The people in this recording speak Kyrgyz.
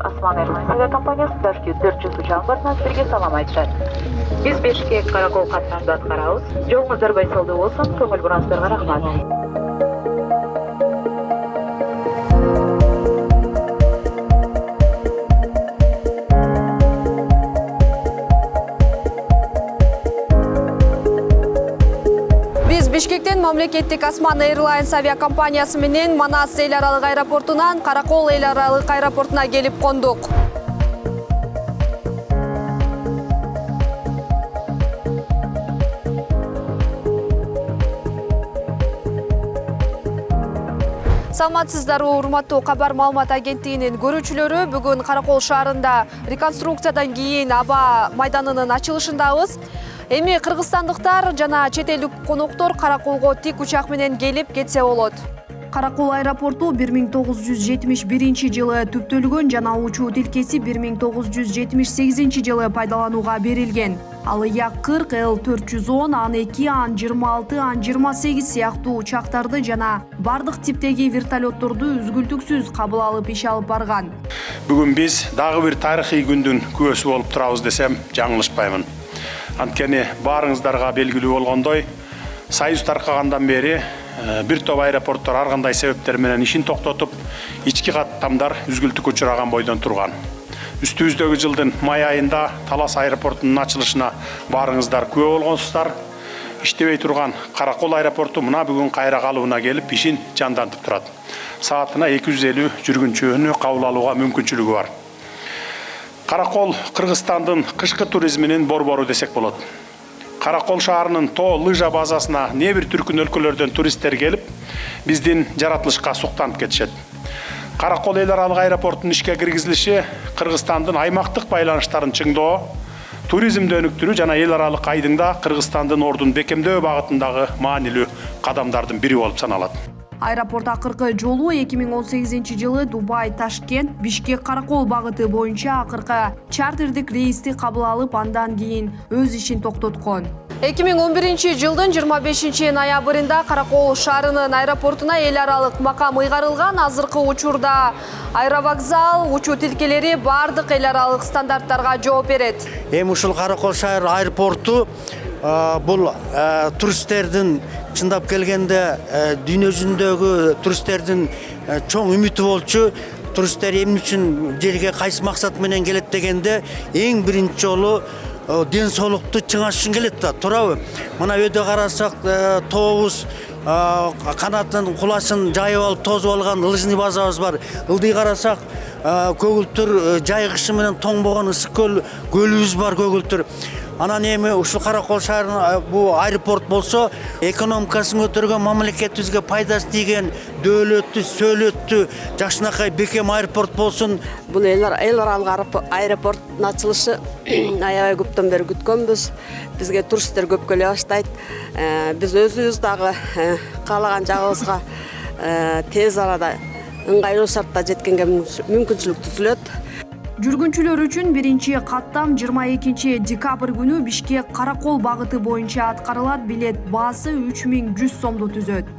Osman Airlines aviakompaniyasi Dashki 400 uçağın barına sizlarga salom aytishadi. Biz Bishkek Karakol qatnashida atkарабыз. Жолуңуздар байсалдуу болсун, көңүл бураңыздарга рахмат. Бишкектен мамлекеттик Osman Airlines авиакомпаниясы менен Манас эл аралык аэропортунан Каракол эл аралык аэропортуна келип кондук. Саламатсыздарбы, урматтуу Кабар маалымат агенттигинин көрүүчүлөрү, бүгүн Каракол шаарында реконструкциядан кийин аба майданынын ачылышындабыз. Эми кыргызстандыктар жана чет элдик коноктор Караколго тик учак менен келип кетсе болот. Каракол аэропорту 1971 жылы түптөлгөн жана учуу тилкеси 1978 жылы пайдаланууга берилген. Ал Як-40, Л-410, Ан-2, Ан-26, Ан-28 сыяктуу учактарды жана бардык типтеги вертолетторду үзгүлтүксүз кабыл алып иш алып барган. Бүгүн биз дагы бир тарыхый күндүн күбөсү болуп турабыз десем жаңылышпаймын. Анткени баарыңыздарга белгилүү болгондой, Союз таркагандан бери бир топ аэропорттор ар кандай себептер менен ишин токтотуп, ички каттамдар үзгүлтүккө учураган бойдон турган. Үстүбүздөгү жылдын май айында Талас аэропортунун ачылышына баарыңыздар күбө болгонсуздар. Иштебей турган Каракол аэропорту мына бүгүн кайра калыбына келип ишин жандантып турат. Саатына 250 жүргүнчүнү кабыл алууга мүмкүнчүлүгү бар. Каракол Кыргызстандын кышкы туризминин борбору десек болот. Каракол шаарынын тоо лыжа базасына не бир түркүн өлкөлөрдөн туристтер келип, биздин жаратылышка суктанып кетишет. Каракол эл аралык аэропортунун ишке киргизилиши Кыргызстандын аймактык байланыштарын чыңдоо, туризмди өнүктүрүү жана эл аралык айдыңда Кыргызстандын ордун бекемдөө багытындагы маанилүү кадамдардын бири болуп саналат. Аэропорт акыркы жолу 2018 жылы Дубай, Ташкент, Бишкек, Каракол багыты боюнча акыркы чартердик рейсти кабыл алып, андан кийин өз ишин токтоткон. 2011 жылдын 25 ноябрында Каракол шаарынын аэропортуна эл аралык макам ыйгарылган. Азыркы учурда аэровокзал, учуу тилкелери бардык эл аралык стандарттарга жооп берет. Эми ушул Каракол шаар аэропорту бул туристтердин чындап келгенде дүйнө жүзүндөгү туристтердин чоң үмүтү болчу. Туристтер эмне үчүн жерге кайсы максат менен келет дегенде эң биринчи жолу ден соолукту чыңаш үчүн келет да, туурабы? Мына өйдө карасак тообуз канатын куласын жайып алып тозуп алган лыжный базабыз бар. Ылдый карасак көгүлтүр жайгышы менен тоңбогон ысык көлүбүз бар, көгүлтүр. Анан эми ушул Каракол шаарынын бул аэропорт болсо, экономикасын көтөргөн, мамлекетибизге пайдасы тийген, дөөлөттү, сөөлөттү, жакшынакай бекем аэропорт болсун. Бул эл аралык аэропорттун ачылышы аябай көптөн бери күткөнбүз. Бизге туристтер көп келе баштайт. Биз өзүбүз дагы каалаган жагыбызга тез арада ыңгайлуу шартта жеткенге мүмкүнчүлүк түзүлөт. Жүргүнчүлөр үчүн биринчи каттам 22 декабрь күнү Бишкек Каракол багыты боюнча аткарылат. Билет баасы 3100 сомду түзөт.